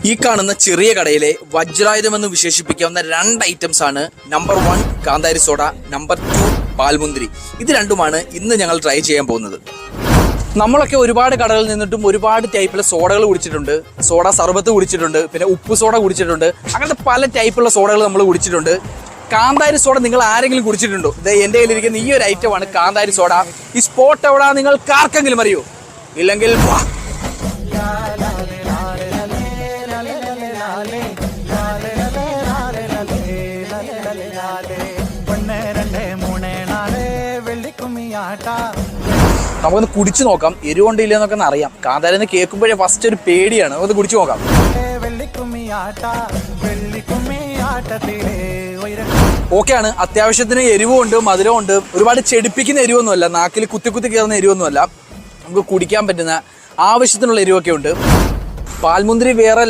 ഈ കാണുന്ന ചെറിയ കടയിലെ വജ്രായുധം എന്ന് വിശേഷിപ്പിക്കാവുന്ന രണ്ട് ഐറ്റംസ് ആണ്. നമ്പർ 1 കാന്താരി സോഡ, നമ്പർ 2 പാൽമുന്തിരി. ഇത് രണ്ടുമാണ് ഇന്ന് ഞങ്ങൾ ട്രൈ ചെയ്യാൻ പോകുന്നത്. നമ്മളൊക്കെ ഒരുപാട് കടകളിൽ നിന്നിട്ടും ഒരുപാട് ടൈപ്പിലെ സോഡകൾ കുടിച്ചിട്ടുണ്ട്. സോഡ സർബത്ത് കുടിച്ചിട്ടുണ്ട്, പിന്നെ ഉപ്പ് സോഡ കുടിച്ചിട്ടുണ്ട്. അങ്ങനത്തെ പല ടൈപ്പുള്ള സോഡകൾ നമ്മൾ കുടിച്ചിട്ടുണ്ട്. കാന്താരി സോഡ നിങ്ങൾ ആരെങ്കിലും കുടിച്ചിട്ടുണ്ടോ? ഇത് എൻ്റെ കയ്യിലിരിക്കുന്ന ഈ ഒരു ഐറ്റമാണ് കാന്താരി സോഡ. ഈ സ്പോട്ട് എവിടാ നിങ്ങൾക്ക് ആർക്കെങ്കിലും അറിയോ? ഇല്ലെങ്കിൽ നമുക്കൊന്ന് കുടിച്ചു നോക്കാം. എരിവുണ്ടില്ല എന്നൊക്കെ അറിയാം. കാന്താരി കേൾക്കുമ്പോഴേ ഫസ്റ്റ് ഒരു പേടിയാണ്. നമുക്കൊന്ന് കുടിച്ചു നോക്കാം. ഓക്കെയാണ്. അത്യാവശ്യത്തിന് എരിവുണ്ട്, മധുരമുണ്ട്. ഒരുപാട് ചെടിപ്പിക്കുന്ന എരിവൊന്നുമല്ല, നാക്കിൽ കുത്തി കുത്തി കയറുന്ന എരിവൊന്നുമല്ല. നമുക്ക് കുടിക്കാൻ പറ്റുന്ന ആവശ്യത്തിനുള്ള എരിവൊക്കെ ഉണ്ട്. പാൽമുന്തിരി വേറെ